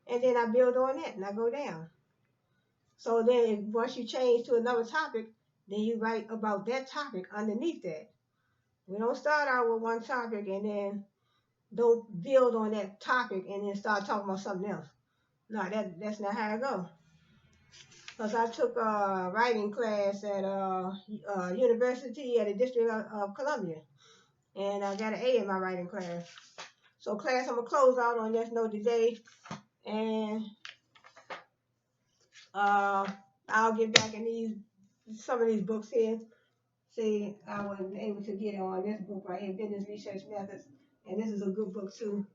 and then I build on it and I go down. So then once you change to another topic, then you write about that topic underneath that. We don't start out with one topic and then don't build on that topic and then start talking about something else. No, that's not how it goes. Because I took a writing class at university at the District of Columbia, and I got an A in my writing class. So class, I'm gonna close out on this note today, and I'll get back in some of these books here. See, I wasn't able to get on this book right here, Business Research Methods, and this is a good book too.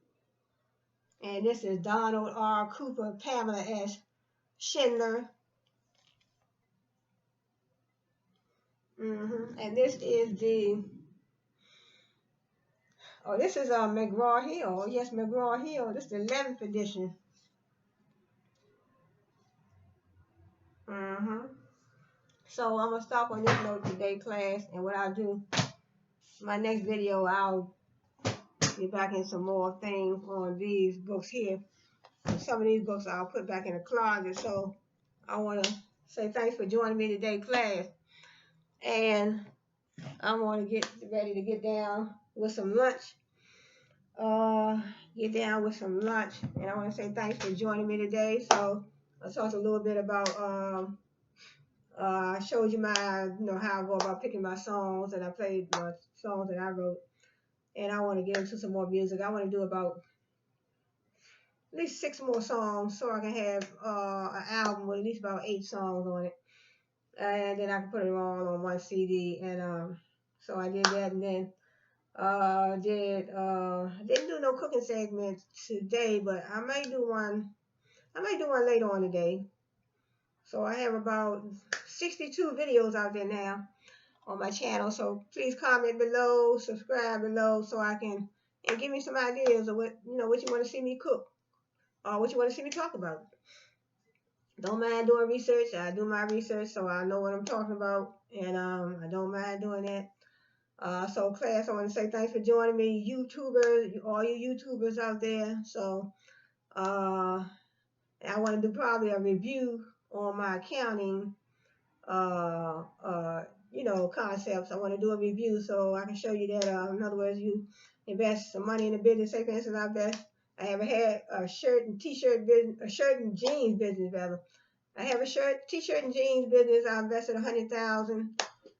And this is Donald R. Cooper, Pamela S. Schindler. And this is this is McGraw-Hill. Yes, McGraw-Hill. This is the 11th edition. So I'm gonna stop on this note today, class, and what I'll do, my next video, I'll get back in some more things on these books here. And some of these books I'll put back in the closet. So I want to say thanks for joining me today, class, and I'm going to get ready to get down with some lunch. And I want to say thanks for joining me today. So I talked a little bit about I showed you my how I go about picking my songs, and I played my songs that I wrote, and I want to get into some more music. I want to do about at least 6 more songs so I can have an album with at least about 8 songs on it, and then I can put it all on one CD. And so I did that, and then didn't do no cooking segment today, but I might do one later on today. So I have about 62 videos out there now on my channel. So please comment below, subscribe below, so I can, and give me some ideas of what you want to see me cook, or what you want to see me talk about. Don't mind doing research. I do my research, so I know what I'm talking about, and I don't mind doing that. So class, I want to say thanks for joining me, YouTubers, all you YouTubers out there. So I want to do probably a review on my accounting concepts. I want to do a review so I can show you that. In other words, you invest some money in a business. Say, for instance, I have a shirt and t-shirt business, a shirt and jeans business rather. I have a t-shirt and jeans business. I invested $100,000.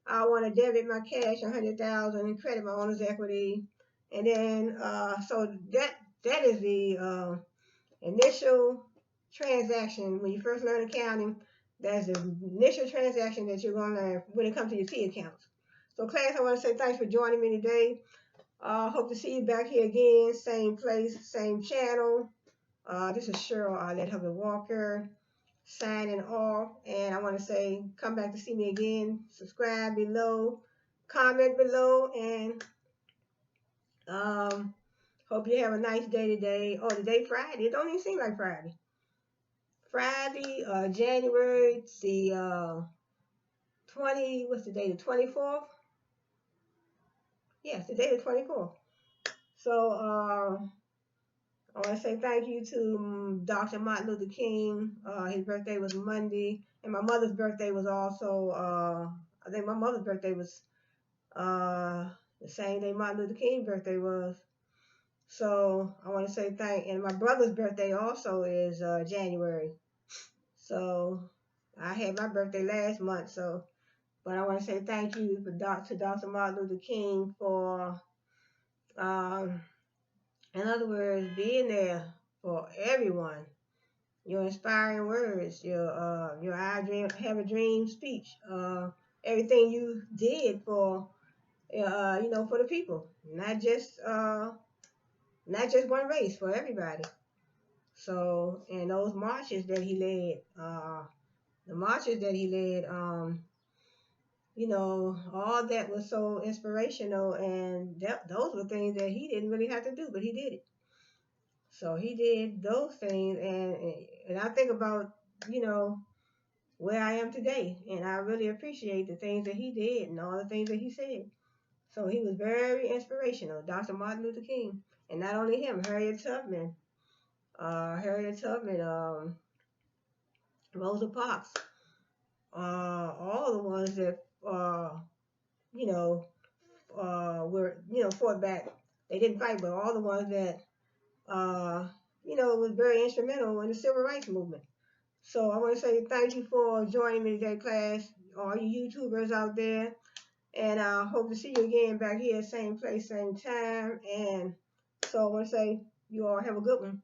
I want to debit my cash $100,000 and credit my owner's equity, and then so that is the initial transaction when you first learn accounting. That's the initial transaction that you're going to learn when it comes to your T accounts. So class, I want to say thanks for joining me today. Hope to see you back here again, same place, same channel. This is Cheryl Arlette Hubbard Walker signing off, and I want to say come back to see me again. Subscribe below, comment below, and hope you have a nice day today. Oh, today Friday. It don't even seem like Friday. Friday, January the 20. What's the day? The 24th. Yes, today the 24th. So I want to say thank you to Dr. Martin Luther King. His birthday was Monday, and my mother's birthday was also, I think my mother's birthday was the same day Martin Luther King's birthday was. So I want to say and my brother's birthday also is January. So I had my birthday last month, but I want to say thank you to Dr. Martin Luther King for, in other words, being there for everyone. Your inspiring words, your have a dream speech, everything you did for, for the people, not just one race, for everybody. So, and those marches that he led, all that was so inspirational, and those were things that he didn't really have to do, but he did it. So he did those things, and I think about, where I am today. And I really appreciate the things that he did and all the things that he said. So he was very inspirational, Dr. Martin Luther King. And not only him, Harriet Tubman, Rosa Parks, all the ones that, you know, were, fought back. They didn't fight, but all the ones that, uh, was very instrumental in the civil rights movement. So I want to say thank you for joining me today, class, all you YouTubers out there. And I hope to see you again back here, same place, same time. And so I want to say you all have a good one.